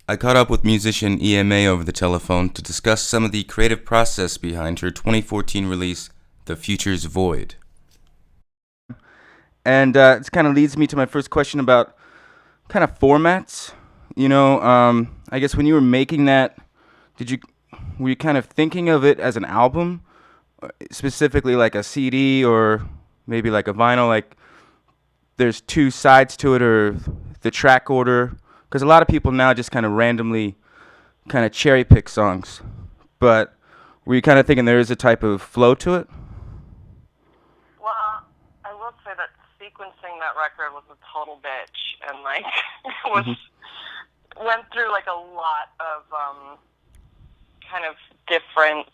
I caught up with musician EMA over the telephone to discuss some of the creative process behind her 2014 release, The Future's Void. And it kind of leads me to my first question about kind of formats. I guess when you were making that, were you kind of thinking of it as an album, specifically like a CD or maybe like a vinyl? Like there's two sides to it, or the track order? Because a lot of people now just kind of randomly kind of cherry pick songs. But were you kind of thinking there is a type of flow to it? Well, I will say that sequencing that record was a total bitch, and was went through like a lot of kind of different.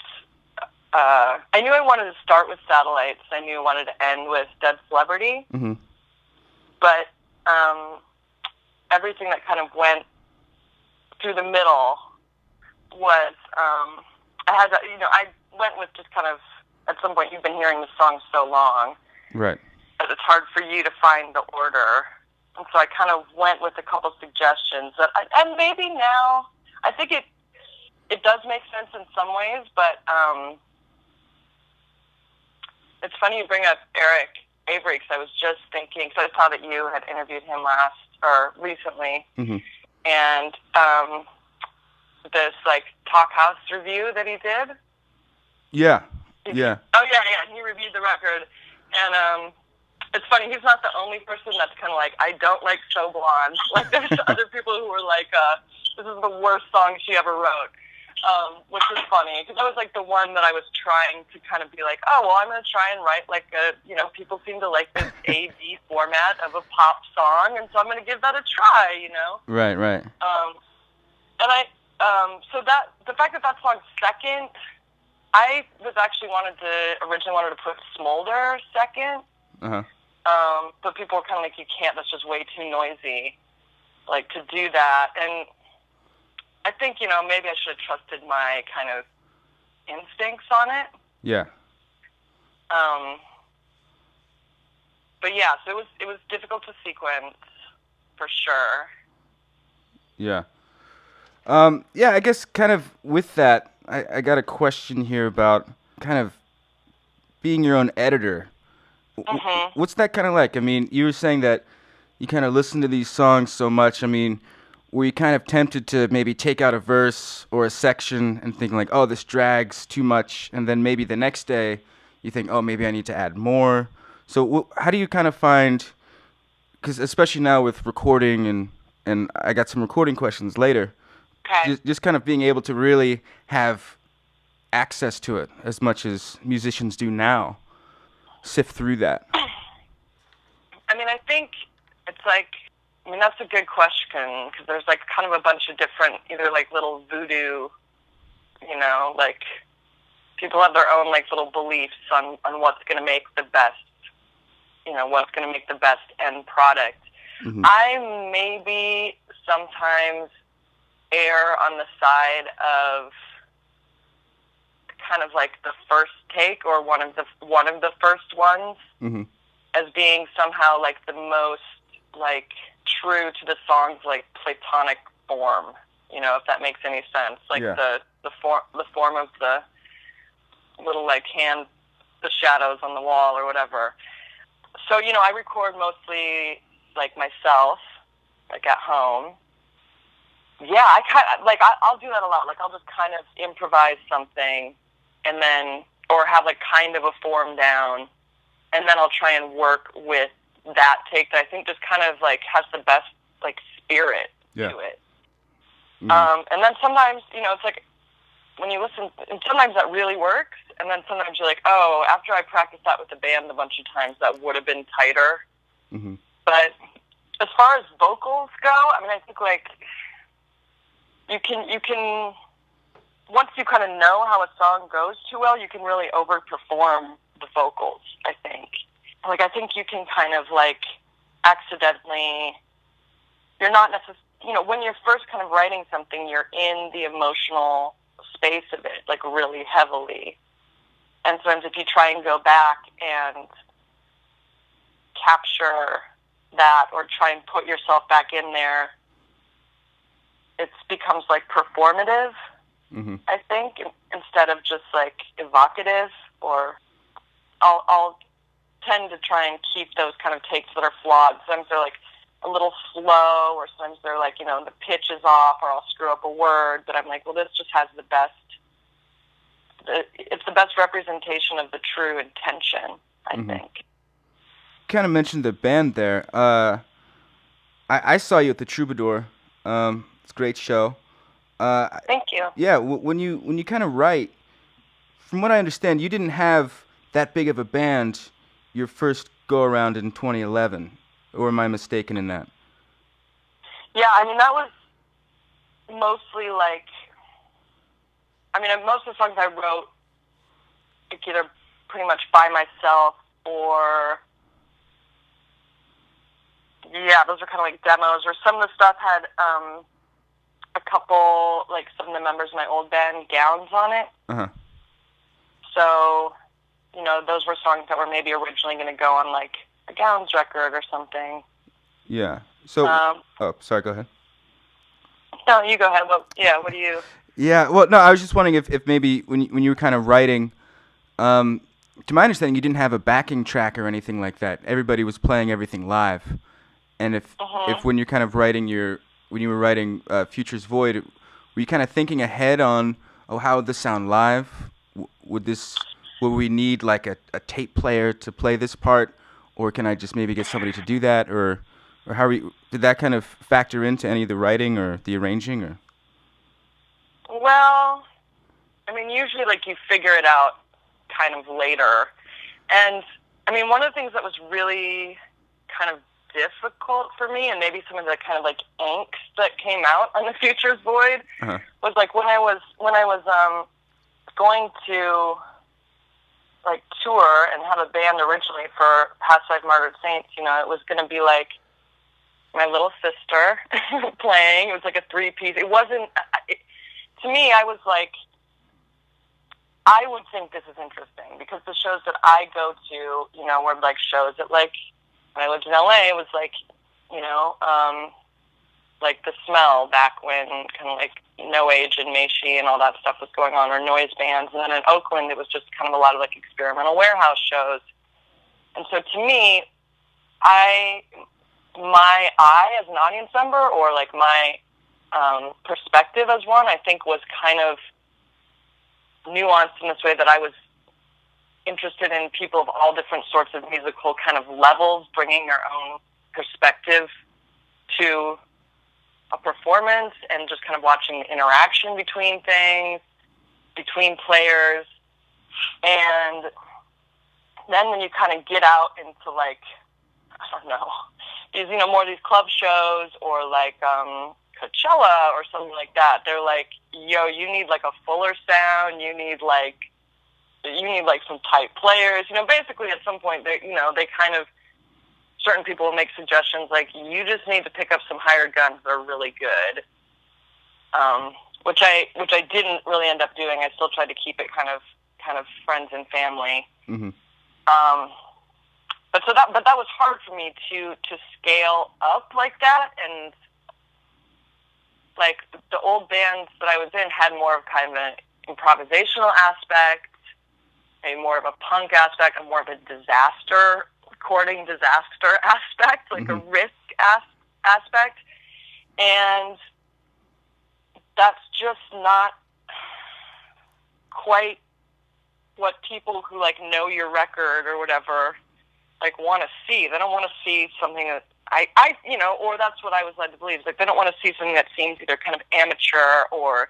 I knew I wanted to start with Satellites. I knew I wanted to end with Dead Celebrity. Mm-hmm. But everything that kind of went through the middle was I went with just kind of, at some point you've been hearing the song so long, Right. that it's hard for you to find the order. And so I kind of went with a couple suggestions and maybe now I think it does make sense in some ways, but it's funny you bring up Eric Avery, because I was just thinking, because I saw that you had interviewed him recently, Mm-hmm. and this Talk House review that he did. Yeah. Yeah. Oh yeah. He reviewed the record, and it's funny. He's not the only person that's kind of like, I don't like So Blonde. Like there's other people who were like, this is the worst song she ever wrote. Which is funny, because that was the one that I was trying to kind of be like, oh, well, I'm going to try and write people seem to like this A-B format of a pop song, and so I'm going to give that a try, Right. So that, the fact that song's second, I was actually originally wanted to put Smolder second, Uh-huh. but people were kind of like, you can't, that's just way too noisy, to do that, and I think, maybe I should have trusted my kind of instincts on it. Yeah. But yeah, so it was difficult to sequence, for sure. Yeah. I guess kind of with that, I got a question here about kind of being your own editor. Mm-hmm. What's that kind of like? I mean, you were saying that you kind of listen to these songs so much. I mean, were you kind of tempted to maybe take out a verse or a section and think like, oh, this drags too much, and then maybe the next day you think, oh, maybe I need to add more? So how do you kind of find, because especially now with recording, and I got some recording questions later, Okay. just kind of being able to really have access to it as much as musicians do now, sift through that. I mean, I think it's that's a good question, because there's kind of a bunch of different, either little voodoo, people have their own little beliefs on what's going to make the best, what's going to make the best end product. Mm-hmm. I maybe sometimes err on the side of kind of the first take, or one of the first ones, Mm-hmm. as being somehow the most true to the song's platonic form, if that makes any sense. Yeah. The form of the little the shadows on the wall or whatever. So, I record mostly myself, at home. Yeah, I kind of I'll do that a lot. I'll just kind of improvise something, and then, or have kind of a form down, and then I'll try and work with that take that I think just kind of has the best spirit Yeah. to it. Mm-hmm. And then sometimes, it's when you listen, and sometimes that really works, and then sometimes you're like, oh, after I practiced that with the band a bunch of times, that would have been tighter. Mm-hmm. But as far as vocals go, I mean, I think you can once you kind of know how a song goes too well, you can really overperform the vocals, I think. I think you can kind of accidentally, you're not necessarily, when you're first kind of writing something, you're in the emotional space of it, really heavily. And sometimes if you try and go back and capture that, or try and put yourself back in there, it's becomes like performative, I think, instead of just like evocative. Or I'll tend to try and keep those kind of takes that are flawed. Sometimes they're like a little slow, or sometimes they're like, the pitch is off, or I'll screw up a word, but I'm like, well, this just has it's the best representation of the true intention, I think. Kind of mentioned the band there. I saw you at the Troubadour. It's a great show. Thank you. Yeah, when you kind of write, from what I understand, you didn't have that big of a band your first go around in 2011, or am I mistaken in that? Yeah, I mean, that was mostly like, most of the songs I wrote, like, either pretty much by myself or, yeah, those are kind of like demos, or some of the stuff had a couple, like some of the members of my old band, gowns on it. So, those were songs that were maybe originally going to go on like a Gowns record or something. Yeah. So, sorry, go ahead. No, you go ahead. What do you... Yeah, well, no, I was just wondering if maybe when you were kind of writing, to my understanding, you didn't have a backing track or anything like that. Everybody was playing everything live. And if when you're kind of writing when you were writing Future's Void, were you kind of thinking ahead on, how would this sound live? Will we need like a tape player to play this part, or can I just maybe get somebody to do that, or how did that kind of factor into any of the writing or the arranging, or? Well, usually like you figure it out kind of later. And one of the things that was really kind of difficult for me, and maybe some of the kind of like angst that came out on the Future's Void, was like when I was going to like tour and have a band originally for Past Five Martyred Saints, it was going to be like my little sister playing. It was like a 3-piece. It wasn't, to me, I was like, I would think this is interesting, because the shows that I go to, were like shows that, like, when I lived in LA, it was like, like The Smell back when kind of like No Age and Meishi and all that stuff was going on, or noise bands. And then in Oakland, it was just kind of a lot of like experimental warehouse shows. And so to me, my eye as an audience member, or like my perspective as one, I think was kind of nuanced in this way that I was interested in people of all different sorts of musical kind of levels, bringing their own perspective to a performance, and just kind of watching the interaction between things, between players. And then when you kind of get out into like, I don't know, these, more of these club shows, or like Coachella or something like that, they're like, you need like a fuller sound, you need like some tight players. Basically at some point they kind of, certain people will make suggestions like, you just need to pick up some hired guns that are really good, which I didn't really end up doing. I still tried to keep it kind of friends and family. But that was hard for me to scale up like that. And like the old bands that I was in had more of kind of an improvisational aspect, maybe more of a punk aspect, and more of a recording disaster aspect, like a risk aspect. And that's just not quite what people who like know your record or whatever like want to see. They don't want to see something that or that's what I was led to believe. Like, they don't want to see something that seems either kind of amateur or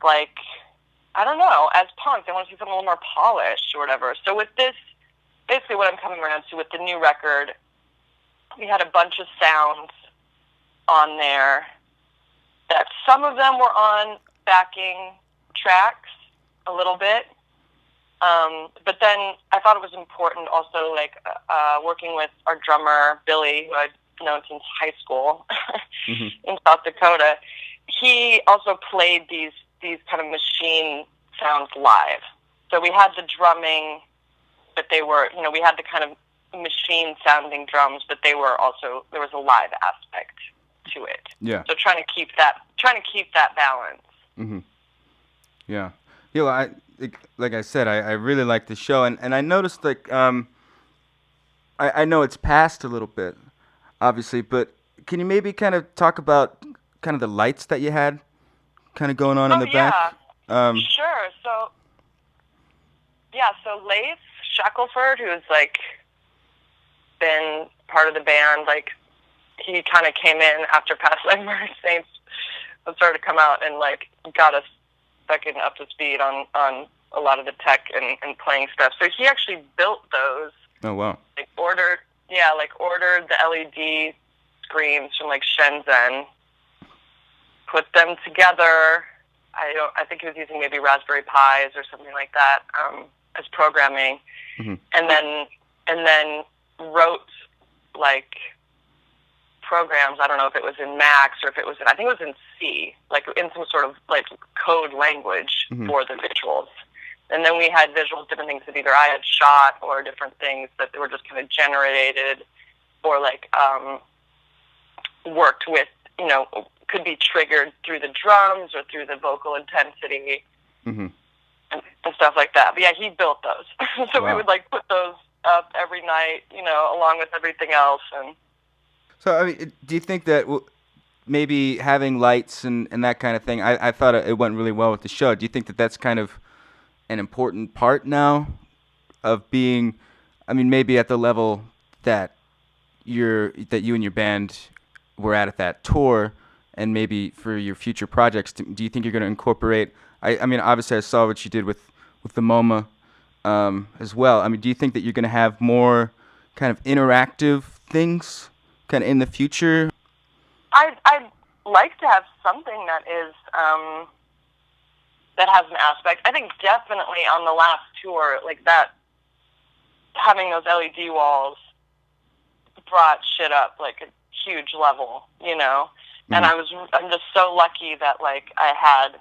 like, I don't know, as punk. They want to see something a little more polished or whatever. So with this, basically what I'm coming around to with the new record, we had a bunch of sounds on there that some of them were on backing tracks a little bit. But then I thought it was important also, like, working with our drummer, Billy, who I'd known since high school in South Dakota. He also played these kind of machine sounds live. So we had the drumming, but they were, we had the kind of machine sounding drums, but they were also, there was a live aspect to it. Yeah. So trying to keep that balance. Mm-hmm. Yeah. Yeah. Well, like I said, I really like the show, and I noticed like I know it's past a little bit, obviously, but can you maybe kind of talk about kind of the lights that you had kind of going on in Oh the back? yeah, sure. So Lace Shackelford, who's like been part of the band, like he kind of came in after Past Life Murder Saints started to come out and like got us fucking up to speed on a lot of the tech and playing stuff. So he actually built those. Oh wow! Like ordered the LED screens from like Shenzhen, put them together. I think he was using maybe Raspberry Pis or something like that as programming, mm-hmm. and then wrote like programs. I don't know if it was in Max or if it was I think it was in C, like in some sort of like code language mm-hmm. for the visuals. And then we had visuals, different things that either I had shot or different things that were just kind of generated or like worked with, could be triggered through the drums or through the vocal intensity mm-hmm. and stuff like that. But yeah, he built those. So wow. We would like put those up every night, along with everything else. And so, I mean, do you think that maybe having lights and that kind of thing, I thought it went really well with the show. Do you think that that's kind of an important part now of being, I mean, maybe at the level that you and your band were at that tour, and maybe for your future projects, do you think you're going to incorporate, I mean, obviously I saw what you did with the MoMA as well. I mean, do you think that you're going to have more kind of interactive things kind of in the future? I'd like to have something that is that has an aspect. I think definitely on the last tour, like that, having those LED walls brought shit up like a huge level, Mm-hmm. And I'm just so lucky that like I had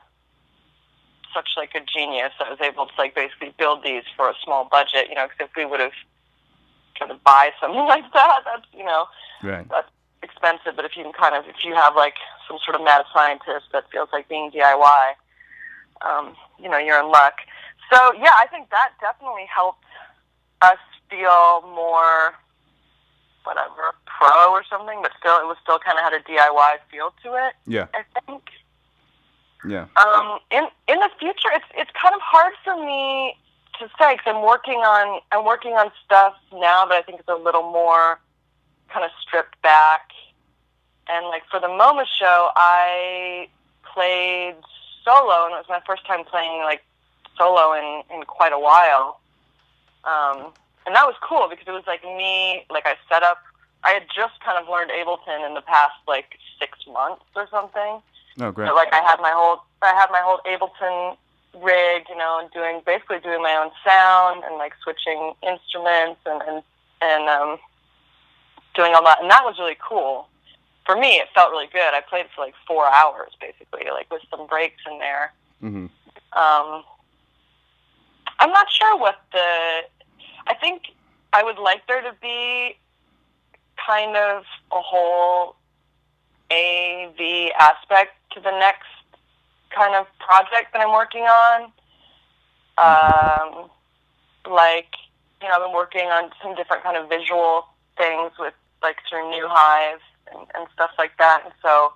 such like a genius that was able to like basically build these for a small budget, because if we would have tried to buy something like that, that's, right. That's expensive. But if you have like some sort of mad scientist that feels like being DIY, you're in luck. So yeah, I think that definitely helped us feel more, whatever, pro or something, but it was still kind of had a DIY feel to it. Yeah. I think. Yeah. In the future, it's kind of hard for me to say because I'm working on stuff now that I think is a little more kind of stripped back. And like for the MoMA show, I played solo, and it was my first time playing like solo in quite a while. And that was cool because it was like me, like I set up, I had just kind of learned Ableton in the past like 6 months or something. Oh, great. So, like I had my whole Ableton rig, and basically doing my own sound and like switching instruments and doing all that. And that was really cool. For me, it felt really good. I played for like 4 hours basically, like with some breaks in there. Mm-hmm. I'm not sure I think I would like there to be kind of a whole AV aspect to the next kind of project that I'm working on. I've been working on some different kind of visual things with like through New Hive and stuff like that. And so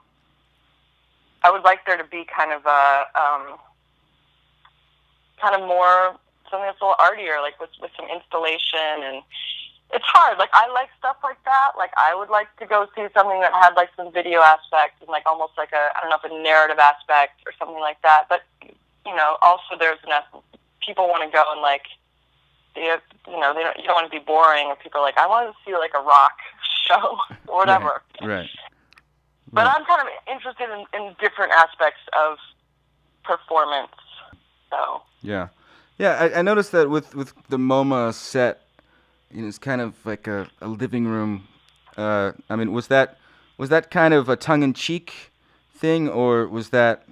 I would like there to be kind of more something that's a little artier, like with some installation. And it's hard. Like I like stuff like that. Like I would like to go see something that had like some video aspect and like almost like I don't know if a narrative aspect or something like that. But also there's people want to go and like you don't want to be boring, or people are like I want to see like a rock show or whatever. Right. But I'm kind of interested in different aspects of performance. So yeah. I noticed that with the MoMA set, it's kind of like a living room. I mean, was that kind of a tongue-in-cheek thing, or was that,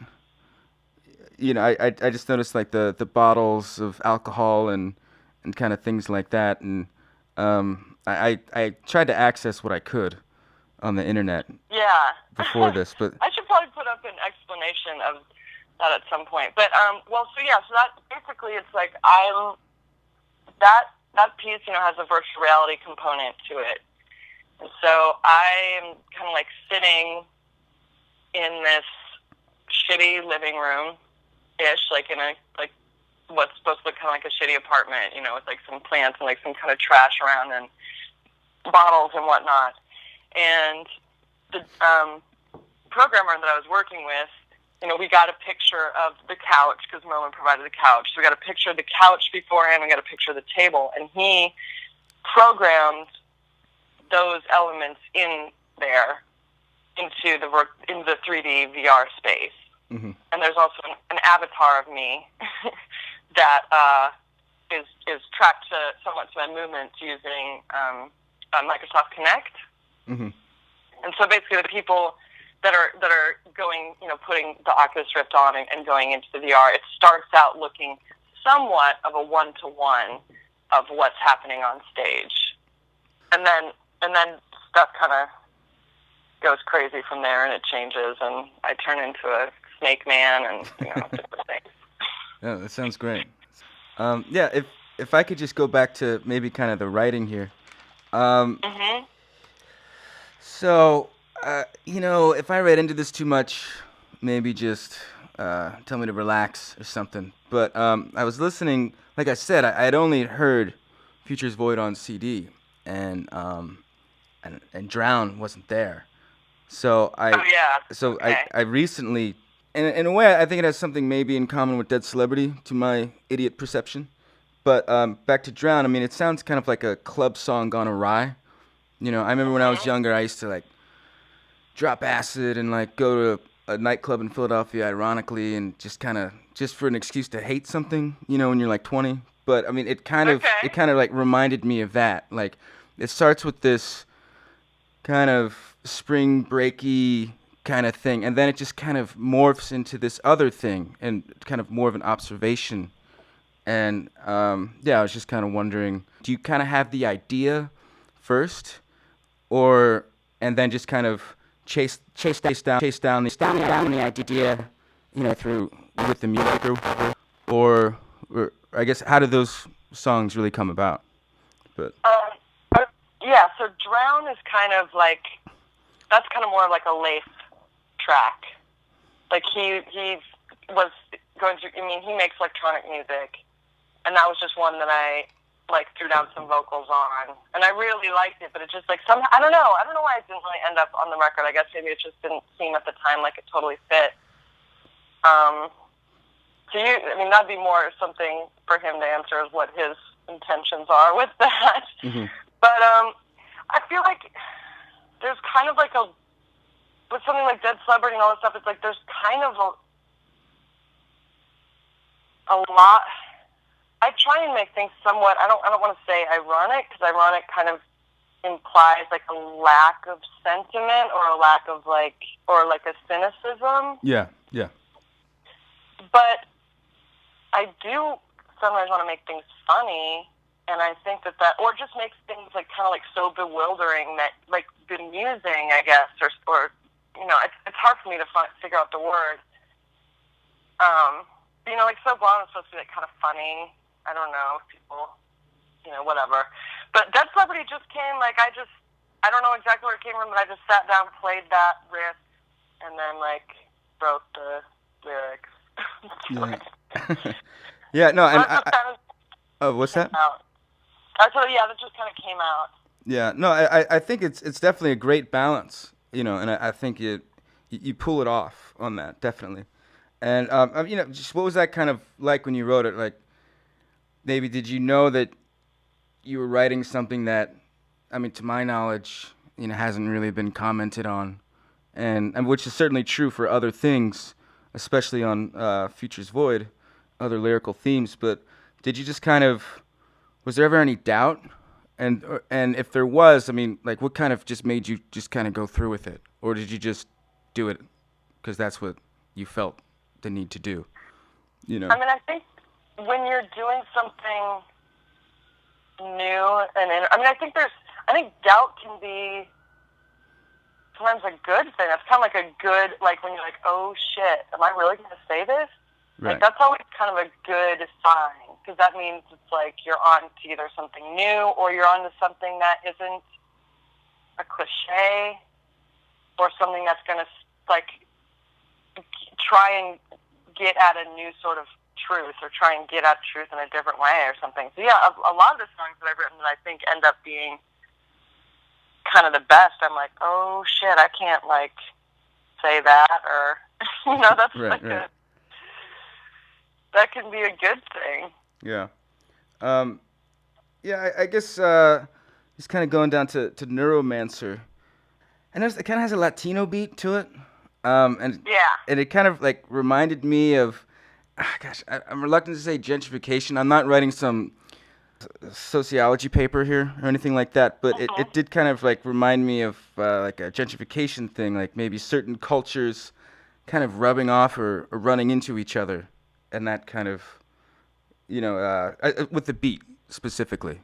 I just noticed like the bottles of alcohol and kind of things like that, and I tried to access what I could on the internet Yeah. before this, but I should probably put up an explanation of that at some point. But so that basically it's like that piece, has a virtual reality component to it. And so I'm kind of like sitting in this shitty living room ish, like in a like what's supposed to look kind of like a shitty apartment, with like some plants and like some kind of trash around and bottles and whatnot. And the programmer that I was working with, we got a picture of the couch because Merlin provided the couch. So we got a picture of the couch beforehand. We got a picture of the table, and he programmed those elements in there into the 3D VR space. Mm-hmm. And there's also an avatar of me that is tracked somewhat to my movements using Microsoft Connect. Mm-hmm. And so basically the people that are going, putting the Oculus Rift on and going into the VR, it starts out looking somewhat of a one-to-one of what's happening on stage. And then stuff kind of goes crazy from there, and it changes, and I turn into a snake man and, different things. Yeah, that sounds great. If I could just go back to maybe kind of the writing here. Mm-hmm. So, if I read into this too much, maybe just tell me to relax or something. But I was listening, like I said, I had only heard Futures Void on CD, and Drown wasn't there. So I recently, in a way, I think it has something maybe in common with Dead Celebrity to my idiot perception. But back to Drown, I mean, it sounds kind of like a club song gone awry. I remember when I was younger, I used to like drop acid and like go to a nightclub in Philadelphia, ironically, and just for an excuse to hate something, when you're like 20. But I mean, it kind of like reminded me of that. Like, it starts with this kind of spring breaky kind of thing, and then it just kind of morphs into this other thing and kind of more of an observation. And I was just kind of wondering, do you kind of have the idea first, and then just kind of chase down the idea, through with the music, or I guess, how do those songs really come about? But so Drown is kind of like, that's kind of more like a Leif track. Like he was going through, he makes electronic music, and that was just one that I like threw down some vocals on, and I really liked it, but it just like somehow, I don't know why it didn't really end up on the record. I guess maybe it just didn't seem at the time like it totally fit. That'd be more something for him to answer, is what his intentions are with that. Mm-hmm. But I feel like there's kind of like with something like Dead Celebrity and all this stuff, it's like there's kind of a lot. I try and make things somewhat, I don't want to say ironic, because ironic kind of implies like a lack of sentiment or a lack of or a cynicism. Yeah. But I do sometimes want to make things funny, and I think that or just makes things like kind of like so bewildering that like bemusing, I guess, or it's hard for me to figure out the word. Like So Blonde is supposed to be like kind of funny. I don't know if people, whatever. But Dead Celebrity just came, like, I don't know exactly where it came from, but I just sat down, played that riff, and then, like, wrote the lyrics. Yeah, no, and what's that? That just kind of came out. Yeah, no, I think it's definitely a great balance, and I think you pull it off on that, definitely. And, just what was that kind of like when you wrote it? Like, maybe did you know that you were writing something that, to my knowledge, hasn't really been commented on, and which is certainly true for other things, especially on Futures Void, other lyrical themes. But did you just was there ever any doubt? And if there was, what kind of just made you just kind of go through with it? Or did you just do it because that's what you felt the need to do? I think when you're doing something new, and I think doubt can be sometimes a good thing. That's kind of like a good, like when you're like, oh shit, am I really going to say this? Right. Like that's always kind of a good sign, because that means it's like you're on to either something new or you're on to something that isn't a cliche or something that's going to like try and get at a new sort of truth or try and get at truth in a different way or something. So yeah, a lot of the songs that I've written that I think end up being kind of the best, I'm like, oh shit, I can't like say that, or that's Right, like right. that can be a good thing. Yeah. Yeah, I guess just kind of going down to Neuromancer. And it kind of has a Latino beat to it. And Yeah. it kind of like reminded me of, I'm reluctant to say gentrification. I'm not writing some sociology paper here or anything like that, but it did kind of like remind me of like a gentrification thing, like maybe certain cultures kind of rubbing off or running into each other, and that kind of, with the beat specifically.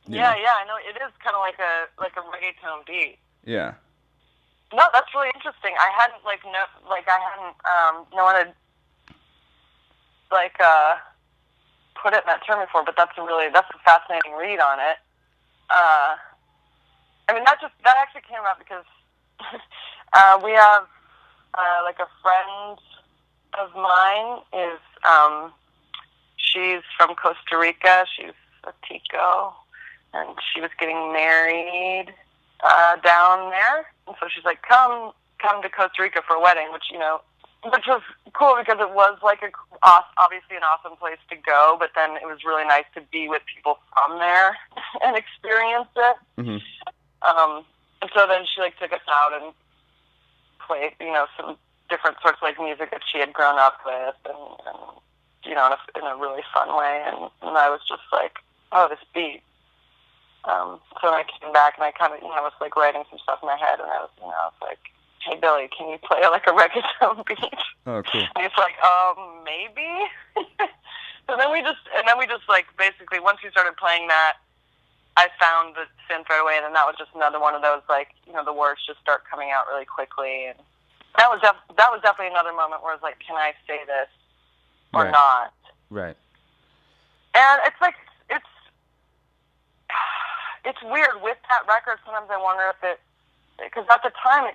Yeah, I know it is kind of like a reggaeton beat. Yeah. No, that's really interesting. I hadn't no one had put it in that term before, but that's a fascinating read on it. I mean, that actually came about because we have like a friend of mine is she's from Costa Rica. She's a Tico, and she was getting married down there, and so she's like, come to Costa Rica for a wedding, which was cool because it was like obviously an awesome place to go, but then it was really nice to be with people from there and experience it. Mm-hmm. And so then she like took us out and played, some different sorts of like music that she had grown up with, and in a really fun way. And I was just like, oh, this beat. So when I came back and I kind of, was like writing some stuff in my head, and I was like, hey Billy, can you play like a reggaeton beat? Oh, cool. And he's like, maybe. So then we just like basically once we started playing that, I found the synth right away, and then that was just another one of those like the words just start coming out really quickly, and that was definitely another moment where I was like, can I say this or not? Right. And it's like it's weird with that record. Sometimes I wonder if because at the time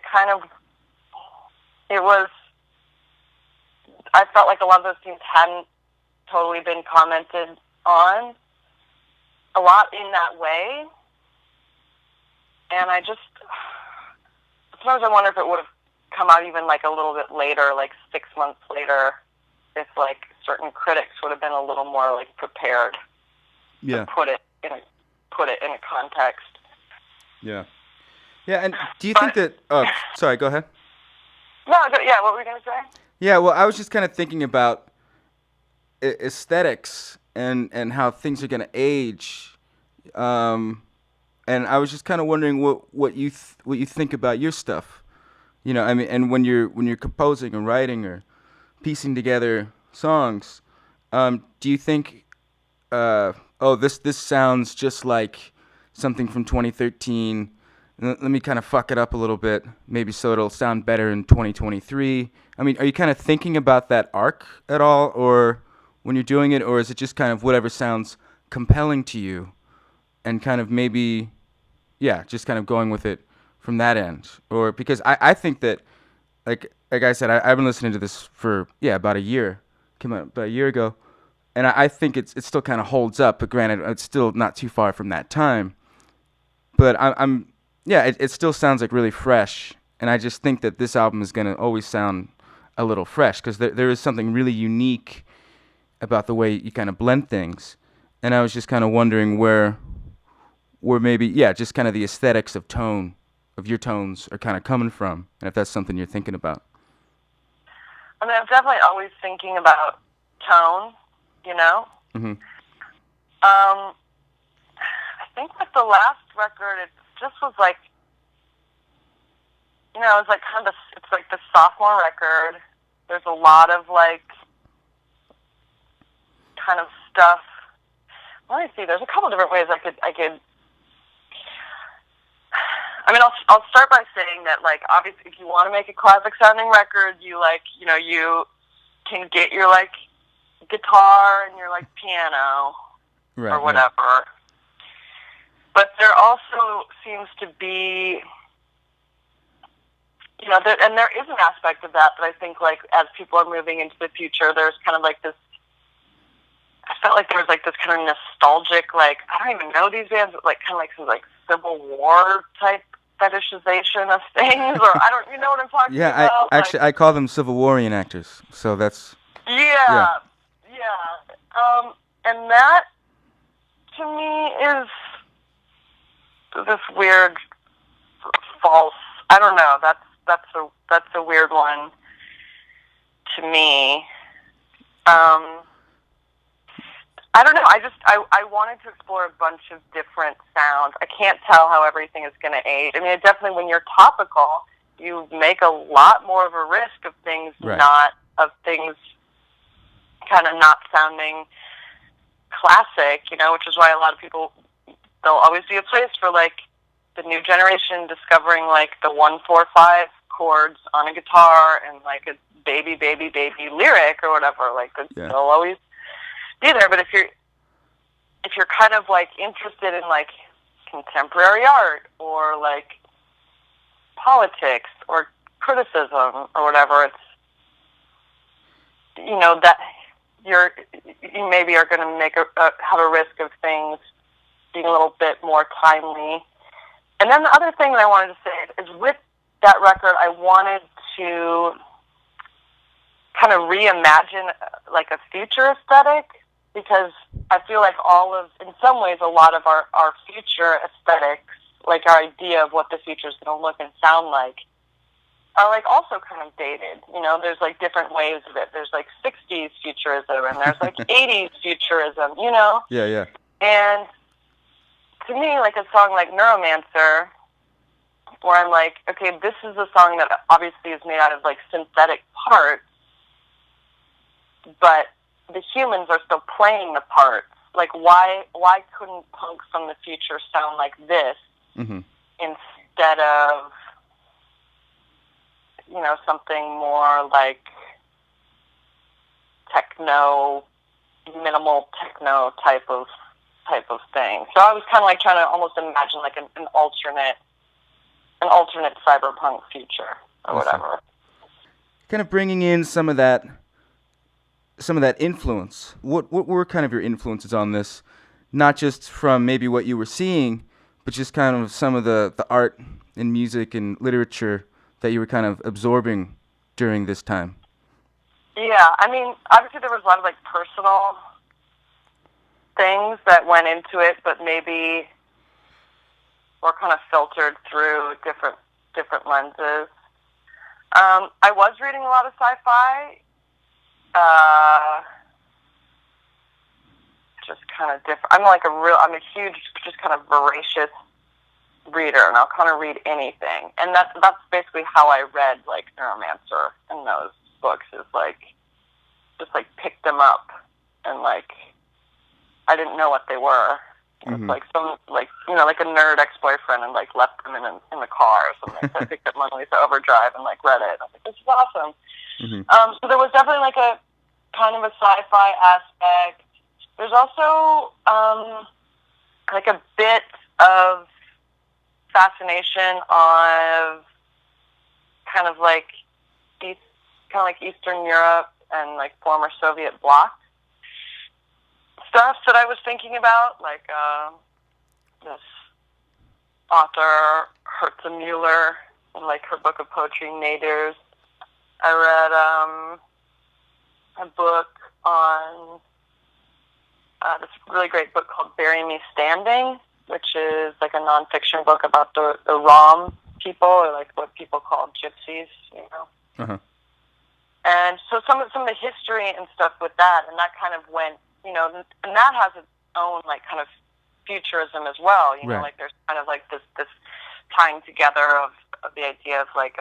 I felt like a lot of those themes hadn't totally been commented on a lot in that way, and sometimes I wonder if it would have come out even like a little bit later, like 6 months later, if like certain critics would have been a little more like prepared to put it in a context. Yeah. Yeah, and do you think that... Oh, sorry, go ahead. No, yeah, what were you going to say? Yeah, well, I was just kind of thinking about aesthetics and how things are going to age. And I was just kind of wondering what you think about your stuff. I mean, and when you're composing or writing or piecing together songs, do you think, this sounds just like something from 2013. Let me kind of fuck it up a little bit, maybe so it'll sound better in 2023. I mean, are you kind of thinking about that arc at all, or when you're doing it, or is it just kind of whatever sounds compelling to you, and kind of maybe, just kind of going with it from that end? Or because I think that, like I said, I've been listening to this for about a year, came out about a year ago, and I think it still kind of holds up. But granted, it's still not too far from that time. But it still sounds like really fresh, and I just think that this album is gonna always sound a little fresh because there is something really unique about the way you kind of blend things. And I was just kind of wondering where maybe just kind of the aesthetics of your tones are kind of coming from, and if that's something you're thinking about. I mean, I'm definitely always thinking about tone, Mm-hmm. I think with the last record, it just was like, it was like it's like the sophomore record. There's a lot of like kind of stuff. Let me see. There's a couple different ways I could I mean, I'll start by saying that, like, obviously, if you want to make a classic sounding record, you you can get your like guitar and your like piano or whatever. Right. But there also seems to be, and there is an aspect of that I think, like, as people are moving into the future, there's kind of like this. I felt like there was like this kind of nostalgic, like, I don't even know these bands, but like kind of like some like Civil War type fetishization of things, or I don't, you know what I'm talking about? I call them Civil War reenactors. So that's yeah. And that to me is this weird false. I don't know. That's a weird one to me. I don't know. I wanted to explore a bunch of different sounds. I can't tell how everything is going to age. I mean, definitely when you're topical, you make a lot more of a risk of things kind of not sounding classic, which is why a lot of people, there'll always be a place for like the new generation discovering like the 1-4-5 chords on a guitar and like a baby, baby, baby lyric or whatever. Like they'll always be there. But if you're kind of like interested in like contemporary art or like politics or criticism or whatever, it's that you maybe are going to have a risk of things being a little bit more timely. And then the other thing that I wanted to say is with that record, I wanted to kind of reimagine like a future aesthetic, because I feel like in some ways, a lot of our future aesthetics, like our idea of what the future is going to look and sound like, are like also kind of dated. There's like different waves of it. There's like 60s futurism and there's like 80s futurism, Yeah. And to me, like a song like Neuromancer, where I'm like, okay, this is a song that obviously is made out of like synthetic parts, but the humans are still playing the parts. Like, why couldn't punk from the future sound like this instead of, something more like techno, minimal techno type of thing. So I was kind of like trying to almost imagine like an alternate cyberpunk future or whatever. Kind of bringing in some of that influence. What were kind of your influences on this? Not just from maybe what you were seeing, but just kind of some of the art and music and literature that you were kind of absorbing during this time. Yeah, I mean, obviously there was a lot of like personal things that went into it, but maybe were kind of filtered through different lenses. I was reading a lot of sci-fi. Just kind of different. I'm a huge, just kind of voracious reader, and I'll kind of read anything. And that's basically how I read like Neuromancer and those books, is like just like picked them up and like I didn't know what they were. It's like some like like a nerd ex-boyfriend and like left them in the car or something. So I picked up Mona Lisa Overdrive and like read it. I was like, this is awesome. So there was definitely like a kind of a sci-fi aspect. There's also like a bit of fascination of kind of like Eastern Europe and like former Soviet bloc stuff that I was thinking about, like this author Herta Müller, and like her book of poetry, Nadirs. I read a book on this really great book called Bury Me Standing, which is like a nonfiction book about the Rom people, or like what people call gypsies, And so some of the history and stuff with that, and that kind of went, and that has its own like kind of futurism as well. Right. Like there's kind of like this tying together of the idea of like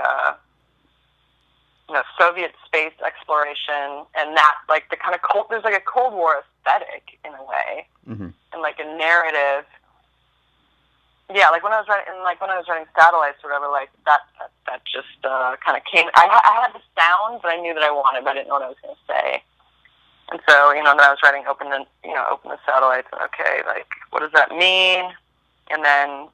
Soviet space exploration, and that like the kind of there's like a Cold War aesthetic in a way, and like a narrative yeah, like when I was writing satellites or whatever, like that just kind of came. I had the sound, but I knew that I wanted, but I didn't know what I was going to say. And so, then I was writing open the satellites. Okay, like what does that mean? And then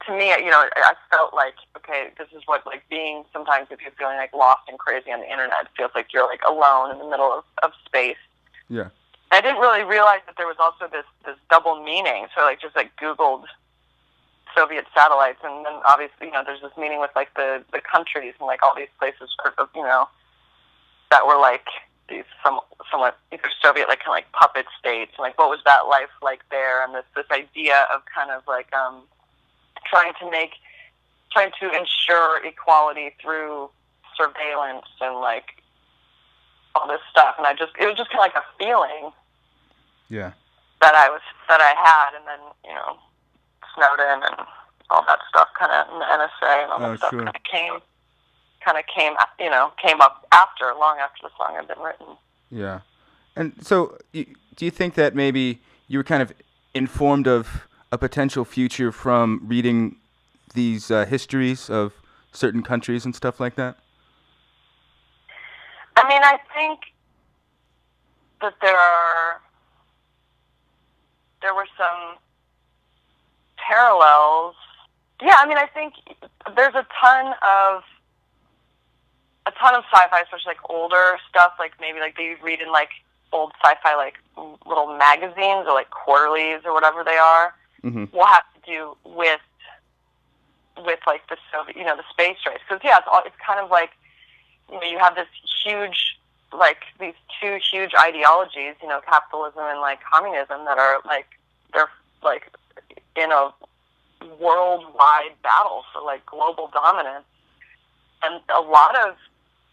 to me, I felt like, okay, this is what like being, sometimes if you're feeling like lost and crazy on the internet, it feels like you're like alone in the middle of space. Yeah. I didn't really realize that there was also this double meaning. So I just like Googled Soviet satellites, and then obviously, there's this meaning with like the countries and like all these places, that were like these somewhat either Soviet, like kind of like puppet states, and like what was that life like there, and this idea of kind of like trying to ensure equality through surveillance and like all this stuff, and it was just kind of like a feeling. Yeah. That I had, and then Snowden and all that stuff, kind of, and the NSA and all that stuff, sure. came up long after the song had been written. Yeah. And so, do you think that maybe you were kind of informed of a potential future from reading these histories of certain countries and stuff like that? I mean, I think that there were some parallels. Yeah, I mean, I think there's a ton of sci-fi, especially like older stuff, like maybe like they read in like old sci-fi like little magazines or like quarterlies or whatever they are. Mm-hmm. Will have to do with like the Soviet, the space race, because it's kind of like you have this huge, like these two huge ideologies, capitalism and like communism, that are like they're like in a worldwide battle for like global dominance, and a lot of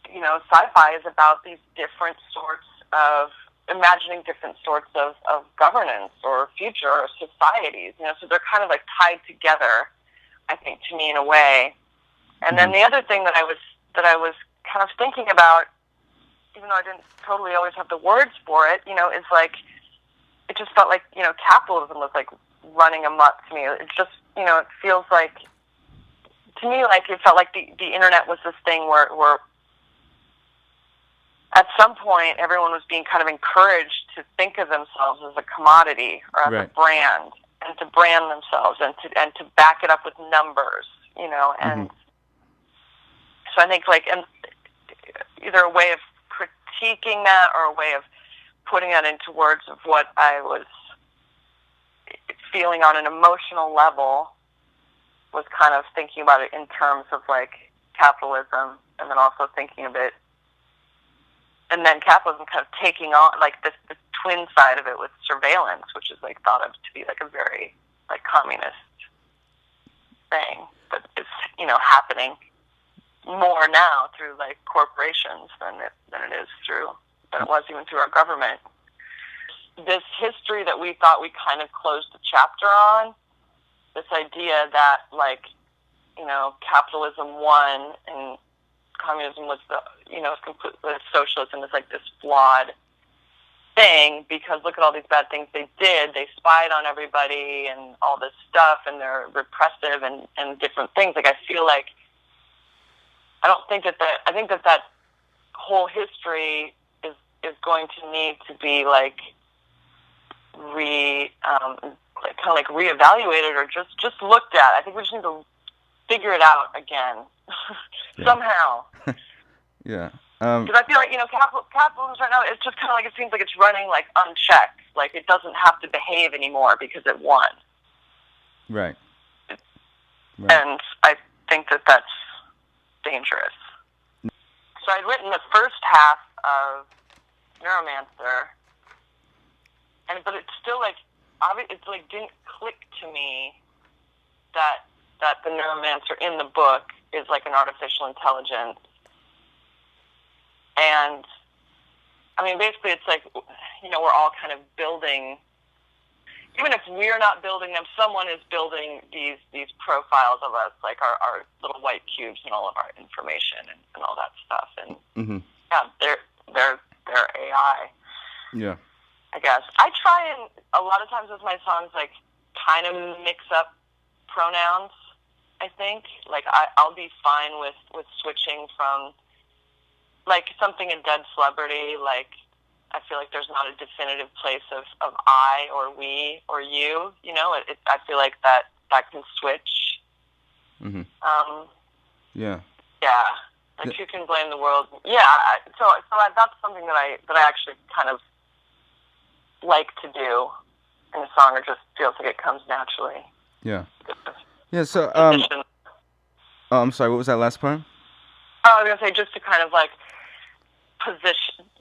sci-fi is about these different sorts of imagining different sorts of governance or future or societies, so they're kind of like tied together, I think, to me in a way. And then the other thing that I was kind of thinking about, even though I didn't totally always have the words for it, is like, it just felt like, capitalism was like running amok to me. It just, it feels like, to me, like it felt like the internet was this thing where at some point everyone was being kind of encouraged to think of themselves as a commodity or as a brand, and to brand themselves and to back it up with numbers, and so I think like, and either a way of critiquing that or a way of putting that into words of what I was feeling on an emotional level was kind of thinking about it in terms of like capitalism, and then also thinking of it, and then capitalism kind of taking on like the twin side of it with surveillance, which is like thought of to be like a very like communist thing, but it's happening more now through like corporations than it was even through our government. This history that we thought we kind of closed the chapter on, this idea that like capitalism won and communism was completely socialism is like this flawed thing, because look at all these bad things they did. They spied on everybody and all this stuff, and they're repressive and different things. Like I feel like I think that whole history is going to need to be like reevaluated or just looked at. I think we just need to figure it out again somehow. Yeah. Because I feel like capitalism right now, it's just kind of like, it seems like it's running like unchecked. Like it doesn't have to behave anymore because it won. Right. And I think that that's dangerous. So I'd written the first half of Neuromancer, but it's still like, it's like didn't click to me that the Neuromancer in the book is like an artificial intelligence. And I mean, basically it's like, we're all kind of building, even if we're not building them, someone is building these profiles of us, like our little white cubes and all of our information and all that stuff. And they're AI. Yeah. I guess I try, and a lot of times with my songs, like kind of mix up pronouns, I think. Like, I'll be fine with switching from, like, something a dead celebrity, like, I feel like there's not a definitive place of I or we or you, you know? I feel like that can switch. Mm-hmm. Yeah. Yeah. Like, who can blame the world? Yeah. So that's something that I actually kind of like to do in a song, or just feels like it comes naturally. Yeah. Yeah, so, Position. oh, I'm sorry, what was that last part? Oh, I was going to say, just to kind of, like,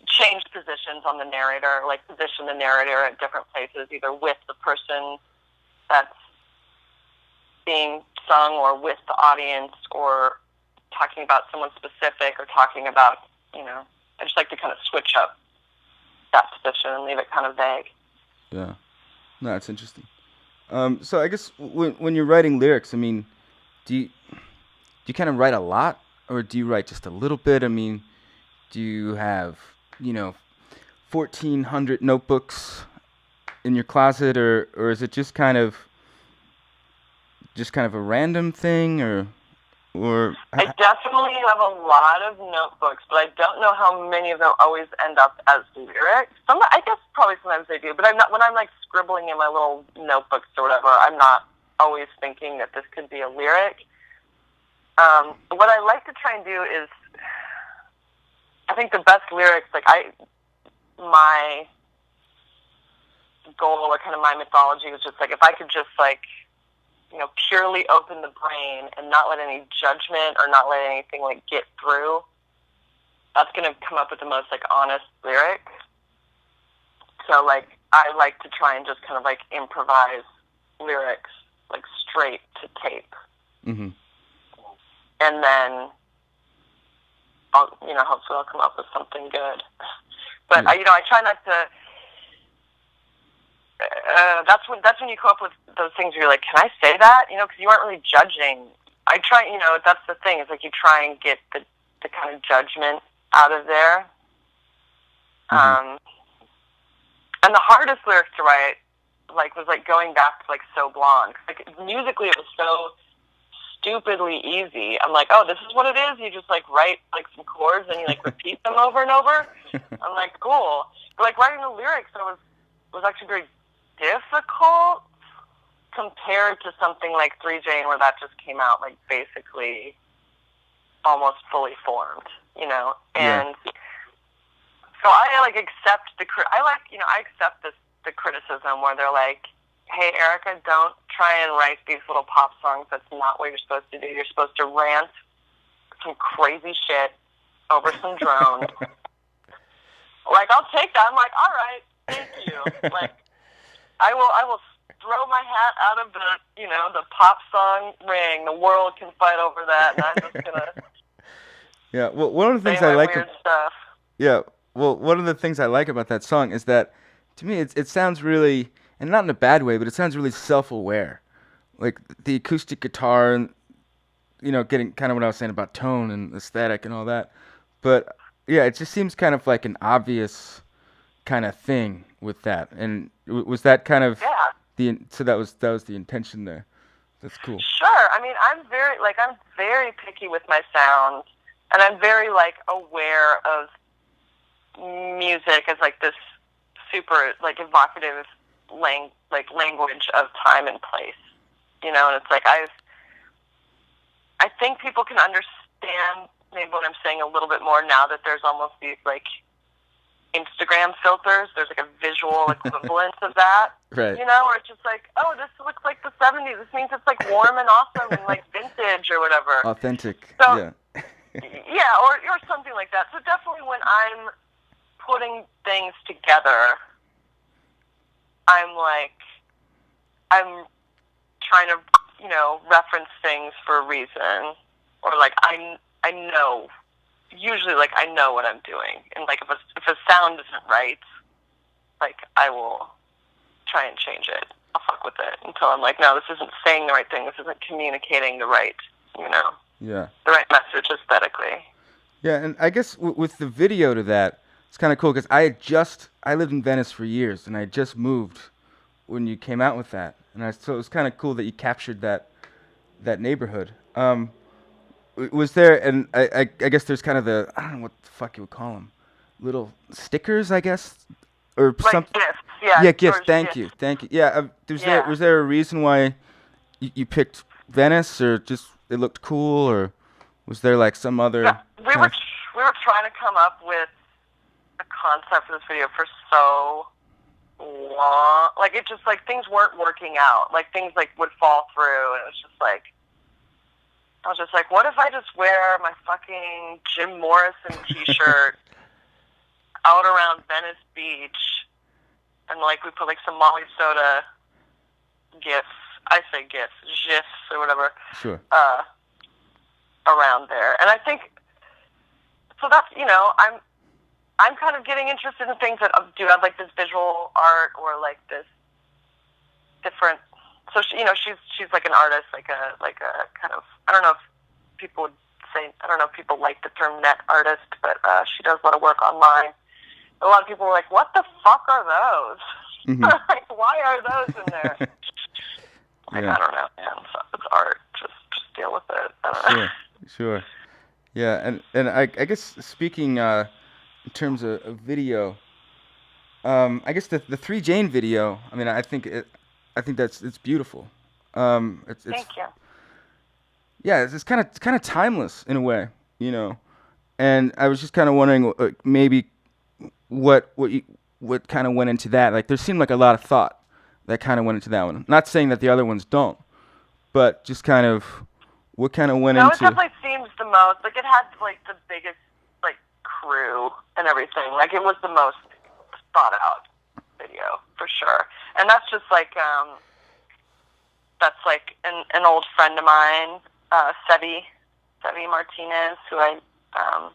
change positions on the narrator, like, position the narrator at different places, either with the person that's being sung or with the audience, or talking about someone specific, or talking about, you know, I just like to kind of switch up that position and leave it kind of vague. Yeah. No, that's interesting. So I guess when you're writing lyrics, I mean, do you kind of write a lot, or do you write just a little bit? I mean, do you have, 1,400 notebooks in your closet, or is it just kind of a random thing, or? I definitely have a lot of notebooks, but I don't know how many of them always end up as lyrics. I guess probably sometimes they do, but when I'm like scribbling in my little notebooks or whatever, I'm not always thinking that this could be a lyric. What I like to try and do is, I think the best lyrics, like my goal, or kind of my mythology, was just like, if I could just like, purely open the brain and not let any judgment or not let anything like get through, that's going to come up with the most like honest lyric. So like, I like to try and just kind of like improvise lyrics like straight to tape. Mm-hmm. And then hopefully I'll come up with something good. But I try not to. That's when you come up with those things where you're like, can I say that? Because you aren't really judging. I try, that's the thing. Is like you try and get the kind of judgment out of there. Mm-hmm. And the hardest lyrics to write, like, was like going back to like So Blonde. Like musically, it was so stupidly easy. I'm like, oh, this is what it is. You just like write like some chords and you like repeat them over and over. I'm like, cool. But like writing the lyrics, it was actually very difficult compared to something like 3 Jane, where that just came out like basically almost fully formed, and so I like accept I accept the criticism where they're like, hey, Erica, don't try and write these little pop songs. That's not what you're supposed to do. You're supposed to rant some crazy shit over some drones. Like, I'll take that. I'm like, all right, thank you. Like, I will throw my hat out of the pop song ring. The world can fight over that, and I'm just gonna. Yeah. Well, one of the things I like. Weird stuff. Yeah. Well, one of the things I like about that song is that, to me, it sounds really, and not in a bad way, but it sounds really self-aware. Like the acoustic guitar, and getting kind of what I was saying about tone and aesthetic and all that. But yeah, it just seems kind of like an obvious kind of thing with that. And was that kind of so that was the intention there. That's cool. Sure. I mean, I'm very picky with my sound, and I'm very like aware of music as like this super like evocative language of time and place. And it's like I think people can understand maybe what I'm saying a little bit more now that there's almost these like Instagram filters. There's like a visual equivalent of that. Right. Where it's just like, oh, this looks like the 70s. This means it's like warm and awesome and like vintage or whatever. Authentic. So, yeah. Yeah, or something like that. So definitely when I'm putting things together, I'm trying to, reference things for a reason, or like I know, usually like I know what I'm doing, and like if a sound isn't right, like I will try and change it. I'll fuck with it until I'm like, no, this isn't saying the right thing. This isn't communicating the right, the right message aesthetically. Yeah, and I guess with the video to that, it's kind of cool because I lived in Venice for years, and I just moved when you came out with that, and so it was kind of cool that you captured that that neighborhood. Was there, and I guess there's kind of I don't know what the fuck you would call them, little stickers, I guess, or Like something. gifts, yeah, Yeah, gifts. stores Thank gifts. you, thank you. Yeah, Yeah. was there a reason why you picked Venice, or just it looked cool, or was there like some No, other we kind were of? we were trying to come up with a concept for this video for so long. Like it just like things weren't working out. Like things like would fall through, and it was just like I was just like, what if I just wear my fucking Jim Morrison T-shirt out around Venice Beach, and like we put like some Molly Soda gifs. I say gifs, gifs or whatever. Sure. Around there, and I think so. That's I'm kind of getting interested in things that do have like this visual art or like this different. So she's like an artist, like a kind of, I don't know if people would say, I don't know if people like the term net artist, but she does a lot of work online. A lot of people were like, "What the fuck are those? Mm-hmm. Like, why are those in there?" Like, Yeah. I don't know, man. It's art. Just deal with it. I don't know. Sure. Yeah, and I guess speaking in terms of video, I guess the 3 Jane video. I mean, I think it's beautiful. It's Thank you. yeah, it's kind of timeless in a way, you know. And I was just kind of wondering maybe what kind of went into that. Like there seemed like a lot of thought that kind of went into that one. Not saying that the other ones don't, but just kind of what kind of went No, into. it definitely seems the most, like it had like the biggest like crew and everything. Like it was the most thought out video for sure. And that's just like that's like an old friend of mine, Sevi Martinez, who I have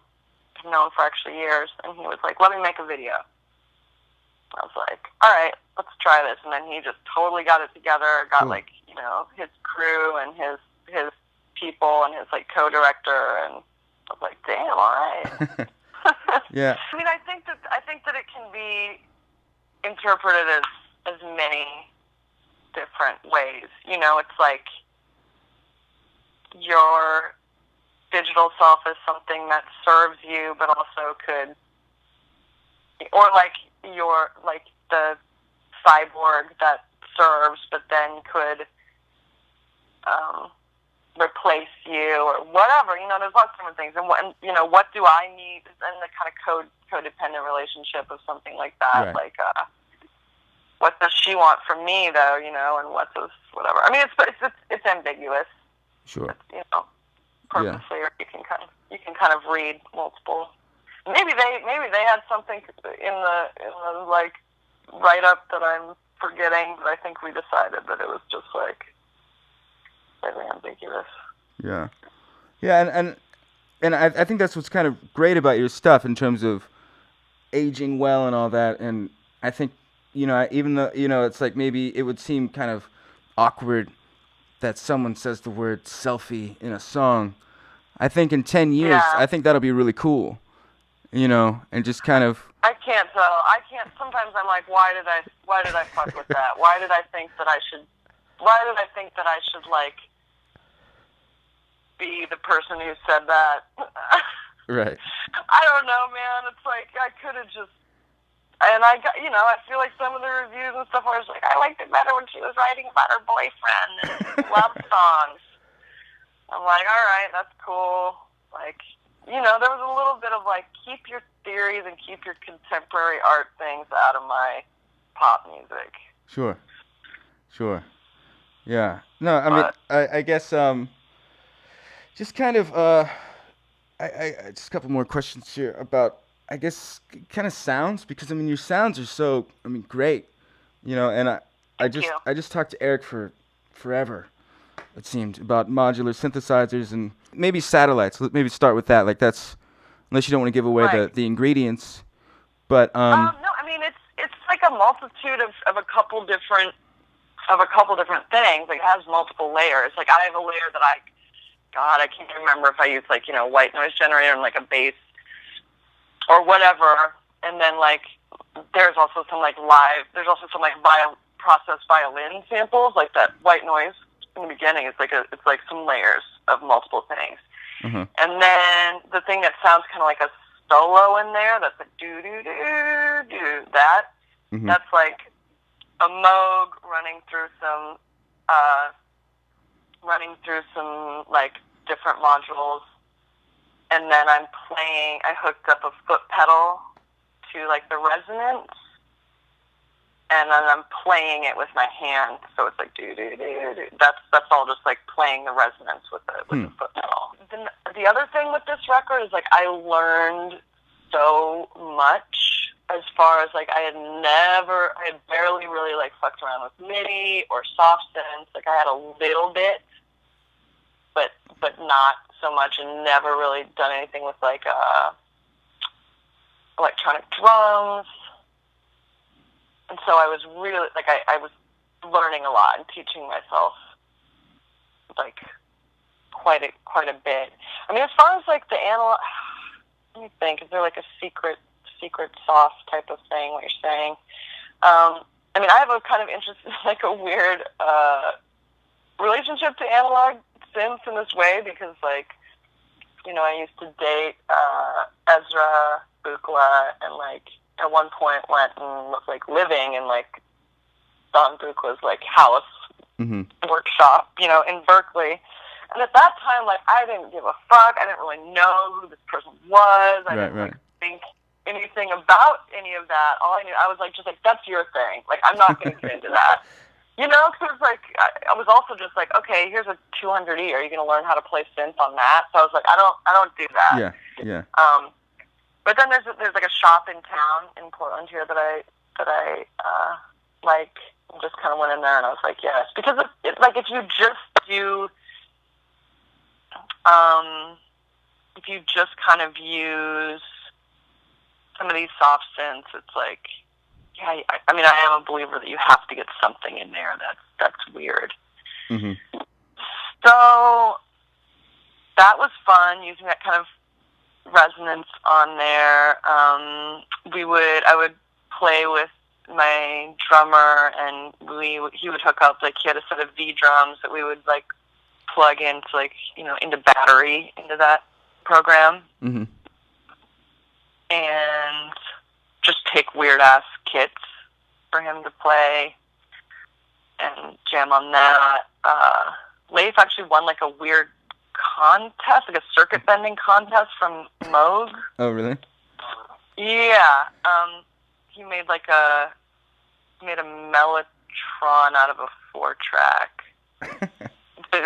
known for actually years, and he was like, "Let me make a video." I was like, "All right, let's try this." And then he just totally got it together, got Cool. like, his crew and his people and his like co-director, and I was like, "Damn, all right." Yeah. I mean, I think that it can be interpreted as many different ways. It's like your digital self is something that serves you, but also could, or like your like the cyborg that serves, but then could replace you or whatever. There's lots of different things. And what do I need? And the kind of codependent relationship of something like that. Right. Like, what does she want from me, though? And what does whatever. I mean, it's ambiguous. Sure. It's, purposely, or you can kind of read multiple. Maybe they had something in the like write up that I'm forgetting, but I think we decided that it was just like very ambiguous. Yeah. Yeah, and I think that's what's kind of great about your stuff in terms of aging well and all that. And I think, even though, it's like maybe it would seem kind of awkward that someone says the word selfie in a song. I think in 10 years, Yeah. I think that'll be really cool, and just kind of. I can't tell. Sometimes I'm like, why did I fuck with that? Why did I think that I should like be the person who said that? Right. I don't know, man. It's like I could have just, and I got, I feel like some of the reviews and stuff where I was like, I liked it better when she was writing about her boyfriend and love songs. I'm like, all right, that's cool. Like, there was a little bit of like, keep your theories and keep your contemporary art things out of my pop music. Sure. Yeah. No, I mean, I guess just kind of I just a couple more questions here about, I guess, kind of sounds, because I mean your sounds are so, I mean, great, and I just talked to Eric for forever, it seemed, about modular synthesizers and maybe satellites. Let's maybe start with that. Like that's, unless you don't want to give away Right. the ingredients, but No, I mean it's like a multitude of a couple different things. Like it has multiple layers. Like I have a layer that I can't remember if I use like white noise generator and like a bass or whatever. And then like there's also some like processed violin samples, like that white noise in the beginning. It's like some layers of multiple things. Mm-hmm. And then the thing that sounds kind of like a solo in there, that's a do-do-do-do, that's like a Moog running through some like different modules, and then I hooked up a foot pedal to like the resonance, and then I'm playing it with my hand, so it's like do-do-do-do. That's all just like playing the resonance with the foot pedal. Then the other thing with this record is like I learned so much as far as like I had barely really like fucked around with MIDI or soft synths. Like I had a little bit, but not so much, and never really done anything with like electronic drums. And so I was really, like, I was learning a lot and teaching myself, like, quite a bit. I mean, as far as, like, the analog, let me think, is there, like, a secret sauce type of thing, what you're saying? I mean, I have a kind of interest, like, a weird relationship to analog synths in this way, because, like, you know, I used to date Ezra Buchla, and, like, at one point went and was like living in like Don Buchla's like house workshop, you know, in Berkeley. And at that time, like I didn't give a fuck. I didn't really know who this person was. I didn't like, think anything about any of that. All I knew, I was like, just like, that's your thing. Like I'm not going to get into that. You know, because it was like I was also just like, okay, here's a 200E. Are you going to learn how to play synth on that? So I was like, I don't do that. Yeah. But then there's like a shop in town in Portland here that I like, and just kind of went in there and I was like, yes, because it's like if you just kind of use some of these soft synths, it's like, yeah, I mean, I am a believer that you have to get something in there that's weird. Mm-hmm. So that was fun using that kind of resonance on there. I would play with my drummer, and he would hook up, like, he had a set of V drums that we would like plug into, like, you know, into battery into that program, and just take weird ass kits for him to play and jam on that. Leif actually won like a weird contest, like a circuit bending contest from Moog. Oh, really? Yeah. He made a Mellotron out of a 4-track. So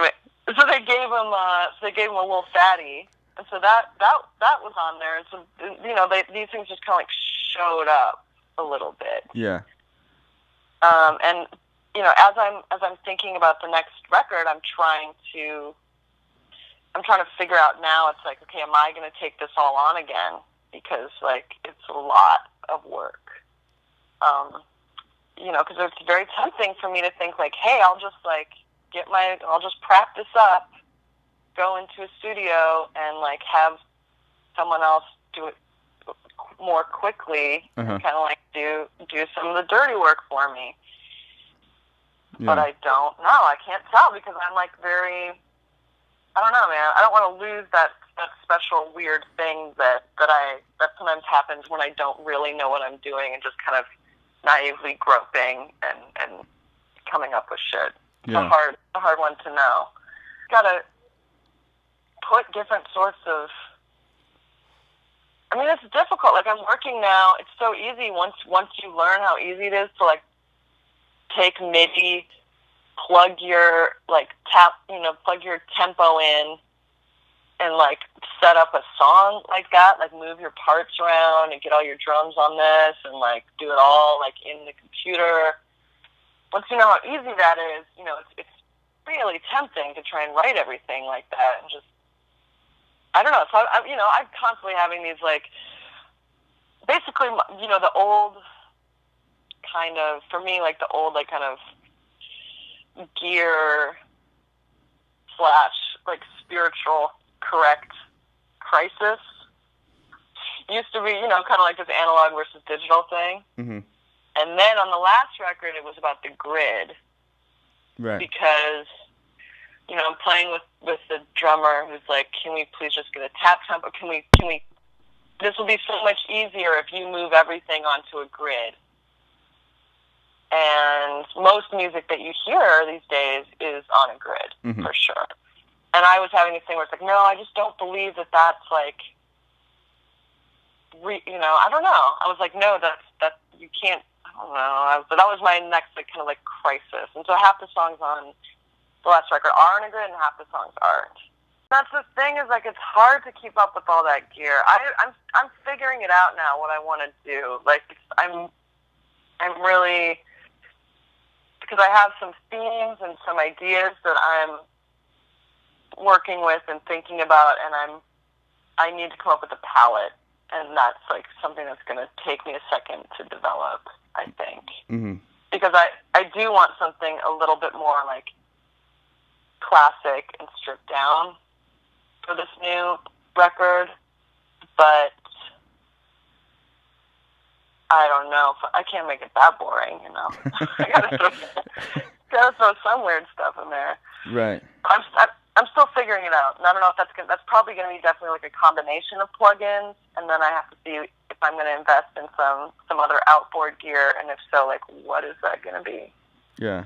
they gave him a little fatty, and so that was on there. And so, you know, these things just kind of like showed up a little bit. Yeah. And you know, as I'm thinking about the next record, I'm trying to figure out now, it's like, okay, am I going to take this all on again? Because, like, it's a lot of work. You know, because it's very tempting for me to think, like, hey, I'll just practice up, go into a studio, and, like, have someone else do it more quickly, and kind of, like, do some of the dirty work for me. Yeah. But I don't know. I can't tell, because I'm, like, I don't know, man. I don't want to lose that special weird thing that sometimes happens when I don't really know what I'm doing and just kind of naively groping and coming up with shit. Yeah. It's a hard one to know. Gotta put different sorts of. I mean, it's difficult. Like, I'm working now. It's so easy once you learn how easy it is to, like, take MIDI, plug your tempo in, and, like, set up a song like that, like, move your parts around and get all your drums on this and, like, do it all, like, in the computer. Once you know how easy that is, you know, it's really tempting to try and write everything like that, and just, I don't know. So, I'm constantly having these, like, basically, you know, the old kind of, for me, like, the old, like, kind of gear / like, spiritual correct crisis used to be, you know, kind of like this analog versus digital thing. And then on the last record, it was about the grid. Right. Because you know, I'm playing with the drummer who's like, can we please just get a tap tempo? Can we, this will be so much easier if you move everything onto a grid. And most music that you hear these days is on a grid, for sure. And I was having this thing where it's like, no, I just don't believe that that's like, you know, I don't know. I was like, no, that's you can't, I don't know. But that was my next like kind of like crisis. And so half the songs on the last record are on a grid and half the songs aren't. That's the thing, is like it's hard to keep up with all that gear. I'm figuring it out now what I want to do. Like I'm really, because I have some themes and some ideas that I'm working with and thinking about, and I need to come up with a palette, and that's like something that's going to take me a second to develop, I think. Because I do want something a little bit more like classic and stripped down for this new record, but I don't know. I can't make it that boring, you know. I gotta throw some weird stuff in there. Right. I'm still figuring it out, and I don't know if that's probably going to be definitely like a combination of plugins, and then I have to see if I'm going to invest in some other outboard gear, and if so, like what is that going to be? Yeah.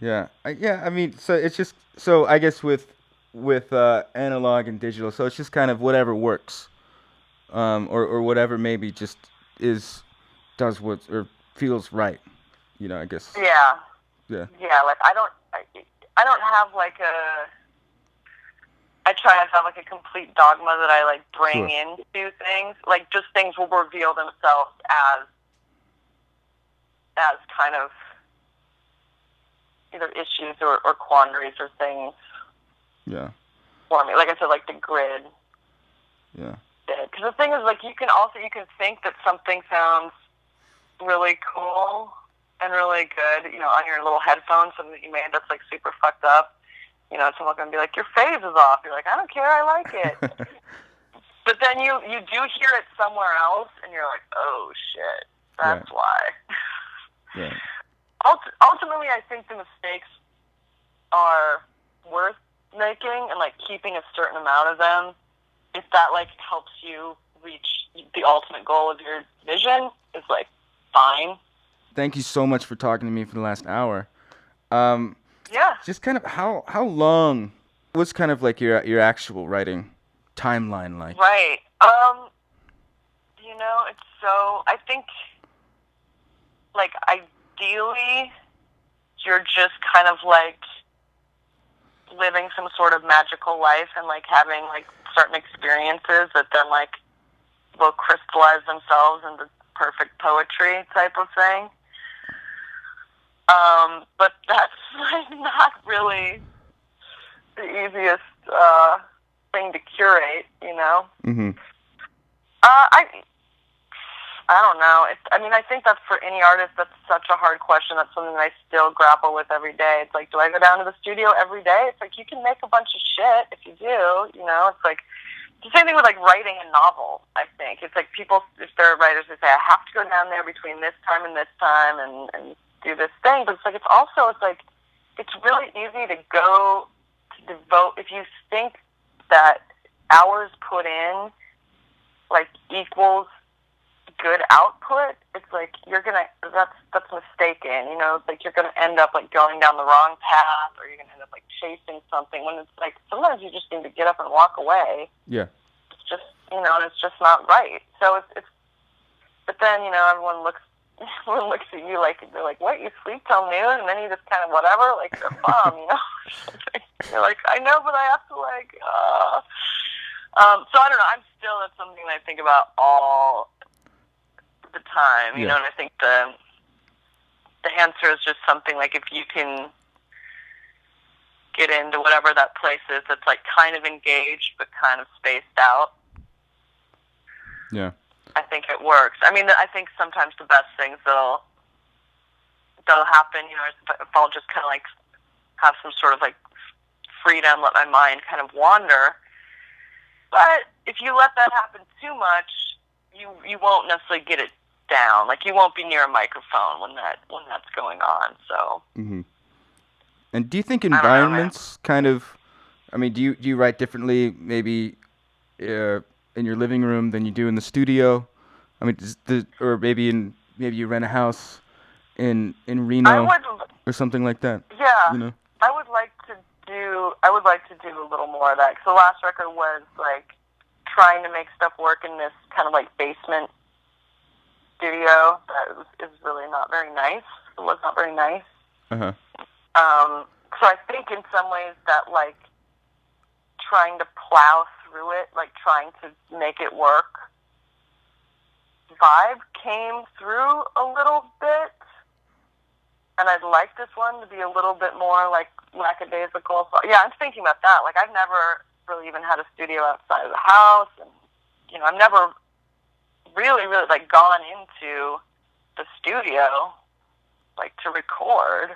Yeah. I mean, so it's just, so I guess with analog and digital, so it's just kind of whatever works, or whatever maybe just does what or feels right, you know, I guess. Yeah. Yeah. Yeah, like I don't have like I try not to have like a complete dogma that I like bring into things. Like just things will reveal themselves as kind of either issues or quandaries or things. Yeah. For me, like I said, like the grid. Yeah. Because the thing is, like you can think that something sounds really cool and really good, you know, on your little headphones, something that you made that's like super fucked up. You know, someone's gonna be like, your phase is off. You're like, I don't care, I like it. But then you do hear it somewhere else, and you're like, oh shit, that's why. Right. Ultimately, I think the mistakes are worth making, and like keeping a certain amount of them, if that like helps you reach the ultimate goal of your vision, is like fine. Thank you so much for talking to me for the last hour. Yeah. Just kind of how long was kind of like your actual writing timeline like? Right. You know, it's so, I think like ideally you're just kind of like living some sort of magical life and like having like certain experiences that then like will crystallize themselves into perfect poetry type of thing. But that's like not really the easiest thing to curate, you know. I don't know. I think that's for any artist. That's such a hard question. That's something that I still grapple with every day. It's like, do I go down to the studio every day? It's like you can make a bunch of shit if you do. You know, it's like the same thing with like writing a novel. I think it's like people, if they're writers, they say I have to go down there between this time and do this thing. But it's like it's really easy to go to devote if you think that hours put in like equals good output. It's like that's mistaken, you know. It's like you're gonna end up like going down the wrong path, or you're gonna end up like chasing something when it's like sometimes you just need to get up and walk away. Yeah. It's just, you know, and it's just not right. So it's but then, you know, everyone looks at you like they're like, what, you sleep till noon and then you just kind of whatever, like you're a bum, you know. You're like, I know, but I have to like so I don't know, that's something that I think about all the time, you know, and I think the answer is just something like if you can get into whatever that place is that's like kind of engaged but kind of spaced out. Yeah. I think it works. I mean, I think sometimes the best things that'll happen, you know, if I'll just kind of like have some sort of like freedom, let my mind kind of wander. But if you let that happen too much, you won't necessarily get it down. Like you won't be near a microphone when that's going on. So And do you think I don't know, man. environments kind of, I mean, do you write differently maybe in your living room than you do in the studio? I mean, or maybe you rent a house in I Reno would, or something like that. yeah, You know? I would like to do a little more of that. Because the last record was like trying to make stuff work in this kind of like basement studio that is really not very nice. It was not very nice. Uh-huh. So I think in some ways that like trying to plow through it, like trying to make it work, vibe came through a little bit. And I'd like this one to be a little bit more like lackadaisical. So yeah, I'm thinking about that. Like I've never really even had a studio outside of the house, and you know, I've never really like gone into the studio like to record.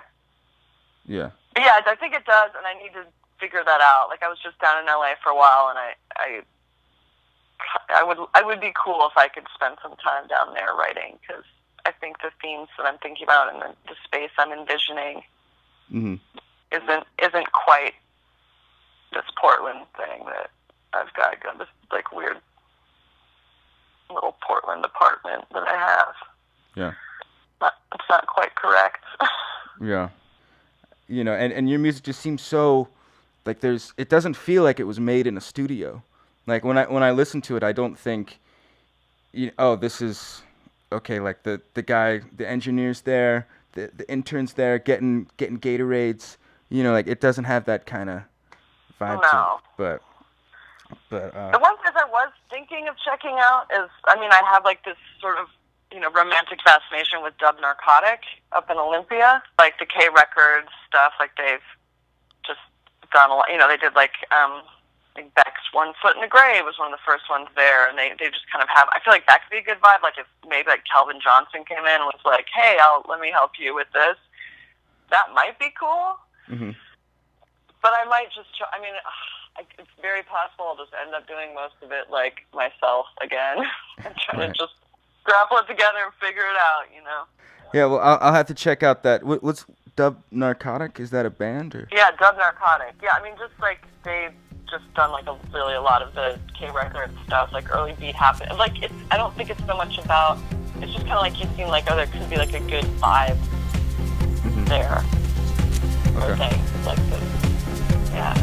Yeah. But yeah, I think it does, and I need to figure that out. Like I was just down in LA for a while, and I would be cool if I could spend some time down there writing, because I think the themes that I'm thinking about and the space I'm envisioning isn't quite this Portland thing that I've got this like weird little Portland apartment that I have. Yeah. It's not quite correct. Yeah. You know, and your music just seems so like it doesn't feel like it was made in a studio. Like when I listen to it, I don't think, this is okay. Like the engineer's there, the interns there getting Gatorades. You know, like it doesn't have that kind of vibe to it. But the one place I was thinking of checking out is, I mean, I have like this sort of, romantic fascination with Dub Narcotic up in Olympia, like the K Records stuff. Like they've just done a lot. They did like Beck's One Foot in the Grave was one of the first ones there, and they just kind of have. I feel like that could be a good vibe. Like if maybe like Calvin Johnson came in and was like, "Hey, let me help you with this." That might be cool. Mm-hmm. But I might just. I mean, it's very possible I'll just end up doing most of it like myself again and trying to just grapple it together and figure it out. Yeah, well, I'll have to check out that. What's Dub Narcotic? Is that a band or? Yeah, Dub Narcotic. Yeah, I mean, just like they've just done like a lot of the K Records stuff, like early beat happen. Like I don't think it's so much about. It's just kind of like you seem like there could be like a good vibe there. Okay. Or things like this. Yeah.